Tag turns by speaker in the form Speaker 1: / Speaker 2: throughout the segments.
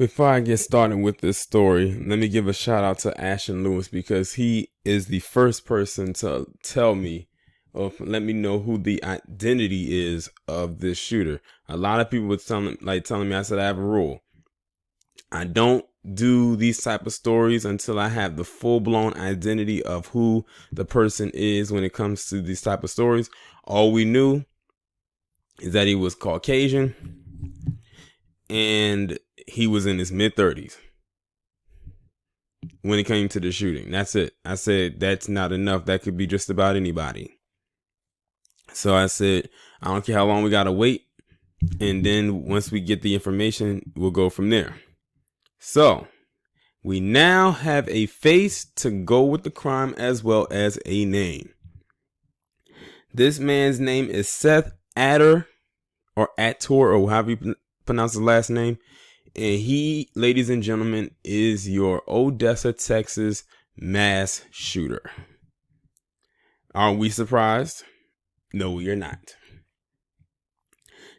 Speaker 1: Before I get started with this story, let me give a shout out to Ashton Lewis because he is the first person to tell me or let me know who the identity is of this shooter. A lot of people were telling me, I said I have a rule. I don't do these type of stories until I have the full-blown identity of who the person is when it comes to these type of stories. All we knew is that he was Caucasian and he was in his mid-30s when it came to the shooting. That's it. I said that's not enough. That could be just about anybody. So I said, I don't care how long we gotta wait. And then once we get the information, we'll go from there. So we now have a face to go with the crime as well as a name. This man's name is Seth Ator or Ator or however you pronounce his last name. And he, ladies and gentlemen, is your Odessa, Texas mass shooter. Are we surprised? No, we are not.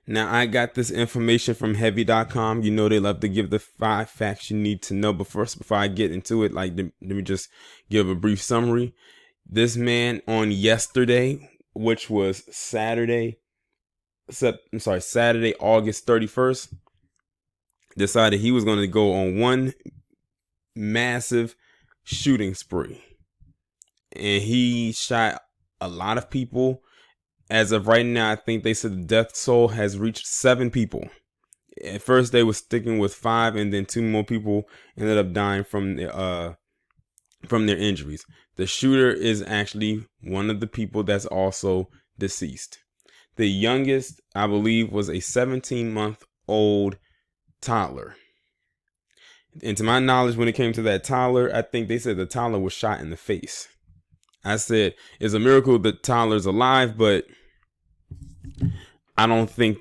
Speaker 1: Now, I got this information from heavy.com. You know, they love to give the 5 facts you need to know. But first, before I get into it, let me just give a brief summary. This man on yesterday, which was Saturday, August 31st, decided he was going to go on one massive shooting spree. And he shot a lot of people. As of right now, I think they said the death toll has reached 7 people. At first, they were sticking with 5, and then 2 more people ended up dying from their injuries. The shooter is actually one of the people that's also deceased. The youngest, I believe, was a 17-month-old toddler. And to my knowledge, when it came to that toddler, I think they said the toddler was shot in the face. I said, it's a miracle the toddler's alive, but I don't think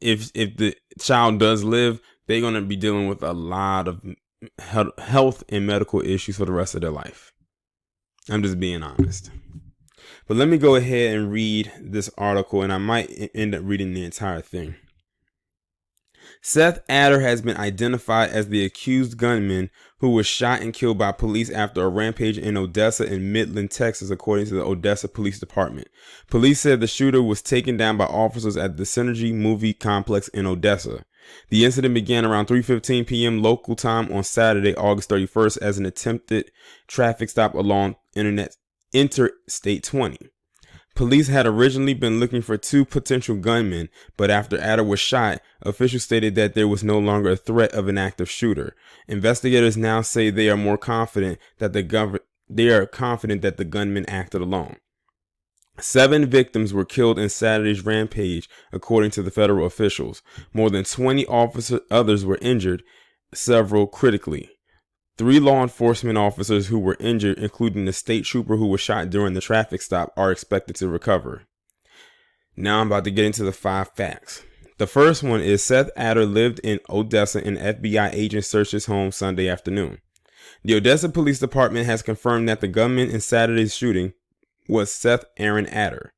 Speaker 1: if the child does live, they're going to be dealing with a lot of health and medical issues for the rest of their life. I'm just being honest. But let me go ahead and read this article, and I might end up reading the entire thing. Seth Ator has been identified as the accused gunman who was shot and killed by police after a rampage in Odessa and Midland, Texas, according to the Odessa Police Department. Police said the shooter was taken down by officers at the Synergy Movie Complex in Odessa. The incident began around 3:15 p.m. local time on Saturday, August 31st, as an attempted traffic stop along Interstate 20. Police had originally been looking for 2 potential gunmen, but after Ator was shot, officials stated that there was no longer a threat of an active shooter. Investigators now say they are more confident that the gunman acted alone. 7 victims were killed in Saturday's rampage, according to the federal officials. More than 20 others were injured, several critically. 3 law enforcement officers who were injured, including the state trooper who was shot during the traffic stop, are expected to recover. Now I'm about to get into the 5 facts. The first one is Seth Ator lived in Odessa and FBI agents searched his home Sunday afternoon. The Odessa Police Department has confirmed that the gunman in Saturday's shooting was Seth Aaron Ator.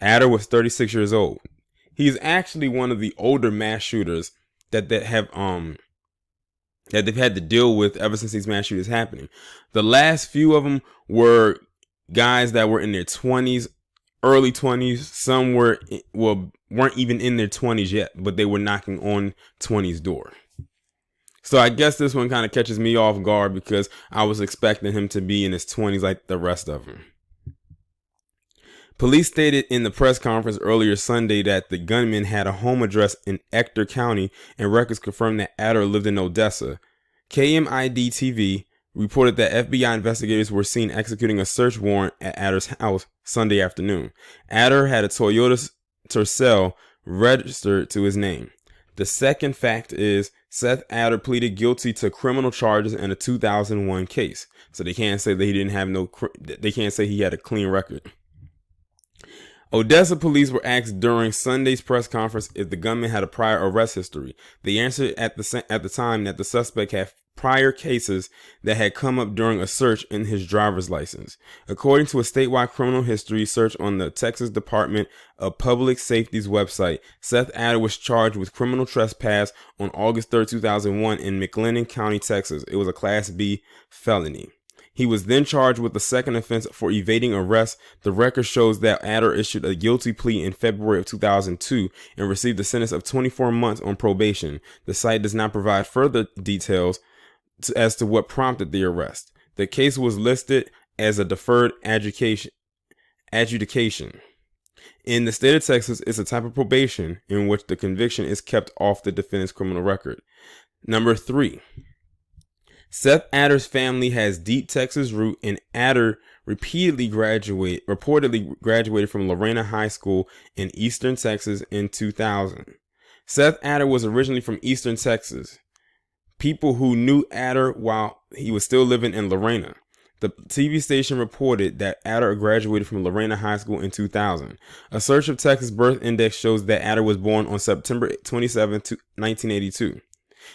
Speaker 1: Ator was 36 years old. He's actually one of the older mass shooters that they've had to deal with ever since these mass shootings happening. The last few of them were guys that were in their 20s, early 20s. Some weren't even in their 20s yet, but they were knocking on 20's door. So I guess this one kind of catches me off guard because I was expecting him to be in his 20s like the rest of them. Police stated in the press conference earlier Sunday that the gunman had a home address in Sh00ter County, and records confirmed that Ator lived in Odessa. KMID-TV reported that FBI investigators were seen executing a search warrant at Ator's house Sunday afternoon. Ator had a Toyota Tercel registered to his name. The second fact is Seth Ator pleaded guilty to criminal charges in a 2001 case, so they can't say that they can't say he had a clean record. Odessa police were asked during Sunday's press conference if the gunman had a prior arrest history. They answered at the time that the suspect had prior cases that had come up during a search in his driver's license. According to a statewide criminal history search on the Texas Department of Public Safety's website, Seth Ator was charged with criminal trespass on August 3, 2001 in Midland County, Texas. It was a Class B felony. He was then charged with the second offense for evading arrest. The record shows that Ator issued a guilty plea in February of 2002 and received a sentence of 24 months on probation. The site does not provide further details as to what prompted the arrest. The case was listed as a deferred adjudication. In the state of Texas, it's a type of probation in which the conviction is kept off the defendant's criminal record. Number 3. Seth Ator's family has deep Texas root, and Ator reportedly graduated from Lorena High School in Eastern Texas in 2000. Seth Ator was originally from Eastern Texas. People who knew Ator while he was still living in Lorena. The TV station reported that Ator graduated from Lorena High School in 2000. A search of Texas birth index shows that Ator was born on September 27, 1982.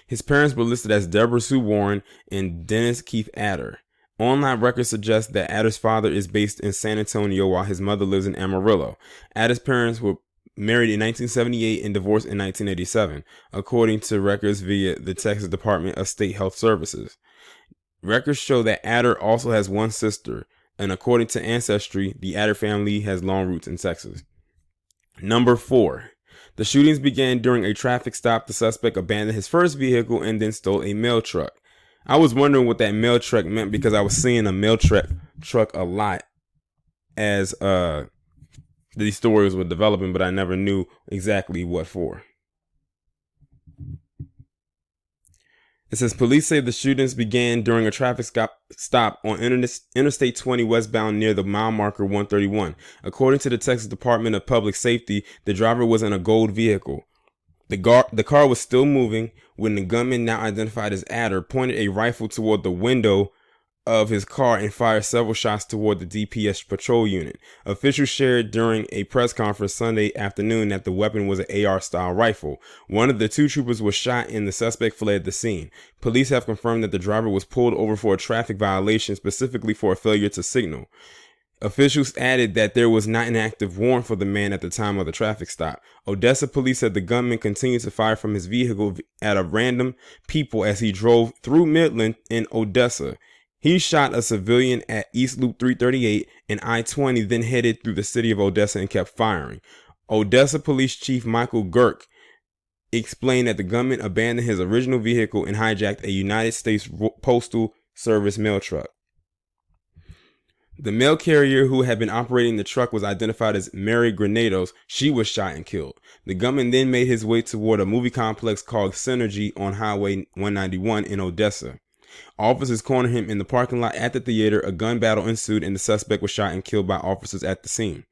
Speaker 1: His parents were listed as Deborah Sue Warren and Dennis Keith Ator. Online records suggest that Ator's father is based in San Antonio while his mother lives in Amarillo. Ator's parents were married in 1978 and divorced in 1987, according to records via the Texas Department of State Health Services. Records show that Ator also has one sister, and according to Ancestry, the Ator family has long roots in Texas. Number 4. The shootings began during a traffic stop. The suspect abandoned his first vehicle and then stole a mail truck. I was wondering what that mail truck meant because I was seeing a mail truck a lot as these stories were developing, but I never knew exactly what for. It says police say the shootings began during a traffic stop on Interstate 20 westbound near the mile marker 131. According to the Texas Department of Public Safety, the driver was in a gold vehicle. The car was still moving when the gunman, now identified as Ator, pointed a rifle toward the window of his car and fired several shots toward the DPS patrol unit. Officials shared during a press conference Sunday afternoon that the weapon was an AR-style rifle. One of the two troopers was shot and the suspect fled the scene. Police have confirmed that the driver was pulled over for a traffic violation, specifically for a failure to signal. Officials added that there was not an active warrant for the man at the time of the traffic stop. Odessa police said the gunman continued to fire from his vehicle at random people as he drove through Midland in Odessa. He shot a civilian at East Loop 338 and I-20, then headed through the city of Odessa and kept firing. Odessa Police Chief Michael Girk explained that the gunman abandoned his original vehicle and hijacked a United States Postal Service mail truck. The mail carrier who had been operating the truck was identified as Mary Granados. She was shot and killed. The gunman then made his way toward a movie complex called Synergy on Highway 191 in Odessa. Officers cornered him in the parking lot at the theater. A gun battle ensued and the suspect was shot and killed by officers at the scene.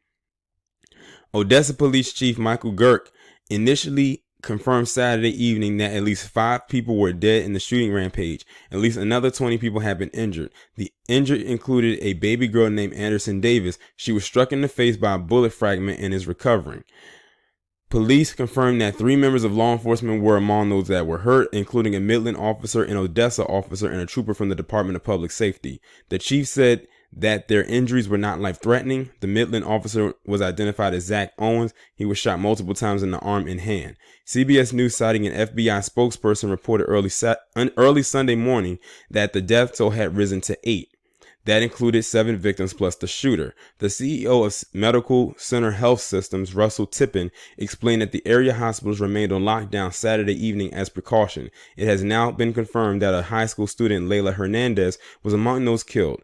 Speaker 1: Odessa Police Chief Michael Girk initially confirmed Saturday evening that at least 5 people were dead in the shooting rampage. At least another 20 people have been injured. The injured included a baby girl named Anderson Davis. She was struck in the face by a bullet fragment and is recovering. Police confirmed that 3 members of law enforcement were among those that were hurt, including a Midland officer, an Odessa officer, and a trooper from the Department of Public Safety. The chief said that their injuries were not life-threatening. The Midland officer was identified as Zach Owens. He was shot multiple times in the arm and hand. CBS News, citing an FBI spokesperson, reported early Sunday morning that the death toll had risen to 8. That included 7 victims plus the shooter. The CEO of Medical Center Health Systems, Russell Tippin, explained that the area hospitals remained on lockdown Saturday evening as precaution. It has now been confirmed that a high school student, Layla Hernandez, was among those killed.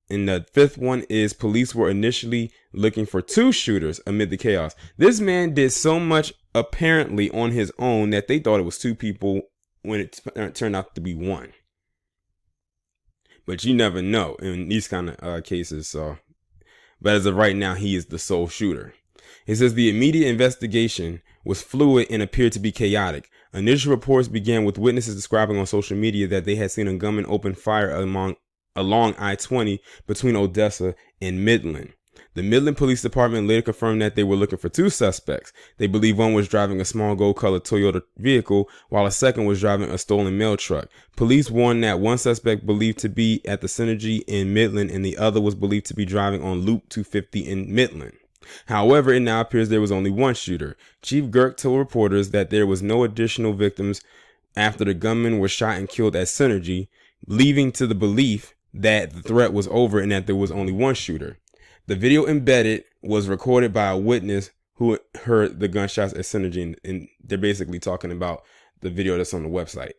Speaker 1: And the 5th one is police were initially looking for 2 shooters amid the chaos. This man did so much apparently on his own that they thought it was 2 people when it turned out to be 1. But you never know in these kind of cases. But as of right now, he is the sole shooter. It says the immediate investigation was fluid and appeared to be chaotic. Initial reports began with witnesses describing on social media that they had seen a gunman open fire along I-20 between Odessa and Midland. The Midland Police Department later confirmed that they were looking for 2 suspects. They believe one was driving a small gold-colored Toyota vehicle, while a second was driving a stolen mail truck. Police warned that one suspect believed to be at the Synergy in Midland and the other was believed to be driving on Loop 250 in Midland. However, it now appears there was only one shooter. Chief Girk told reporters that there was no additional victims after the gunman was shot and killed at Synergy, leading to the belief that the threat was over and that there was only one shooter. The video embedded was recorded by a witness who heard the gunshots at Synergy, and they're basically talking about the video that's on the website.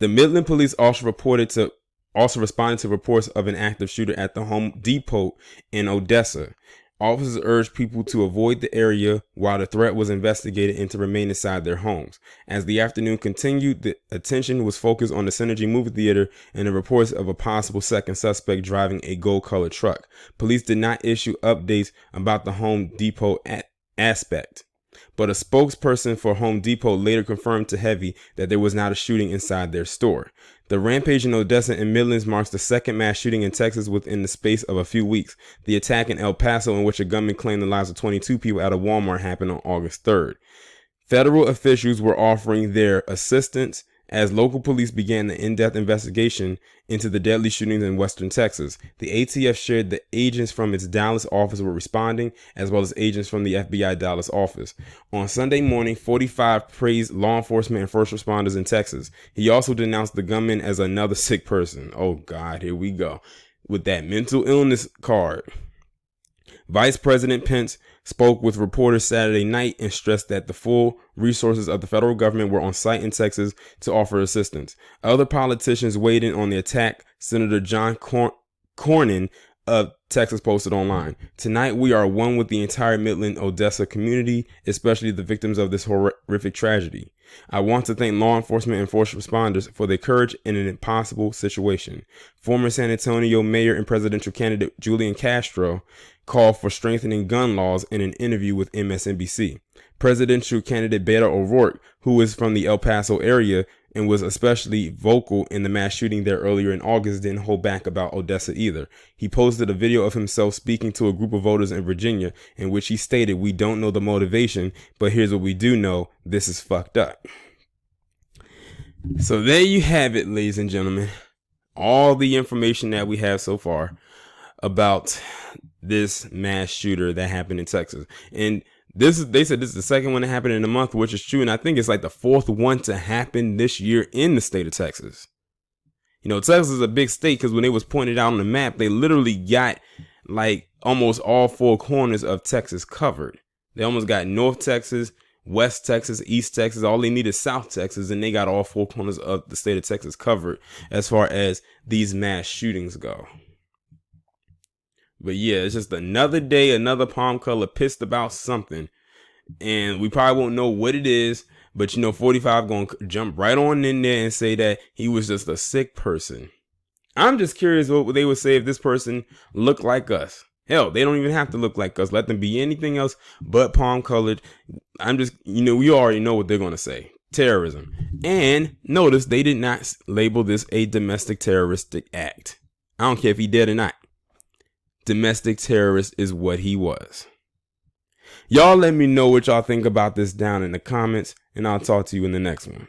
Speaker 1: The Midland police also responded to reports of an active shooter at the Home Depot in Odessa. Officers urged people to avoid the area while the threat was investigated and to remain inside their homes. As the afternoon continued, the attention was focused on the Synergy movie theater and the reports of a possible second suspect driving a gold-colored truck. Police did not issue updates about the Home Depot aspect, but a spokesperson for Home Depot later confirmed to Heavy that there was not a shooting inside their store. The rampage in Odessa and Midlands marks the second mass shooting in Texas within the space of a few weeks. The attack in El Paso, in which a gunman claimed the lives of 22 people at a Walmart, happened on August 3rd. Federal officials were offering their assistance as local police began the in-depth investigation into the deadly shootings in western Texas. The ATF shared that agents from its Dallas office were responding, as well as agents from the FBI Dallas office. On Sunday morning, 45 praised law enforcement and first responders in Texas. He also denounced the gunman as another sick person. Oh God, here we go with that mental illness card. Vice President Pence spoke with reporters Saturday night and stressed that the full resources of the federal government were on site in Texas to offer assistance. Other politicians weighed in on the attack. Senator John Cornyn of Texas posted online, "Tonight we are one with the entire Midland Odessa community, especially the victims of this horrific tragedy. I want to thank law enforcement and first responders for their courage in an impossible situation." Former San Antonio mayor and presidential candidate Julian Castro called for strengthening gun laws in an interview with MSNBC. Presidential candidate Beto O'Rourke, who is from the El Paso area and was especially vocal in the mass shooting there earlier in August, didn't hold back about Odessa either. He posted a video of himself speaking to a group of voters in Virginia in which he stated, "We don't know the motivation, but here's what we do know. This is fucked up." So there you have it, ladies and gentlemen. All the information that we have so far about this mass shooter that happened in Texas. And they said this is the second one that happened in a month, which is true. And I think it's like the 4th one to happen this year in the state of Texas. You know, Texas is a big state because when it was pointed out on the map, they literally got like almost all 4 corners of Texas covered. They almost got North Texas, West Texas, East Texas. All they need is South Texas, and they got all 4 corners of the state of Texas covered as far as these mass shootings go. But yeah, it's just another day, another palm color pissed about something. And we probably won't know what it is. But, you know, 45 going to jump right on in there and say that he was just a sick person. I'm just curious what they would say if this person looked like us. Hell, they don't even have to look like us. Let them be anything else but palm colored. I'm just, you know, we already know what they're going to say. Terrorism. And notice they did not label this a domestic terroristic act. I don't care if he did or not. Domestic terrorist is what he was. Y'all let me know what y'all think about this down in the comments, and I'll talk to you in the next one.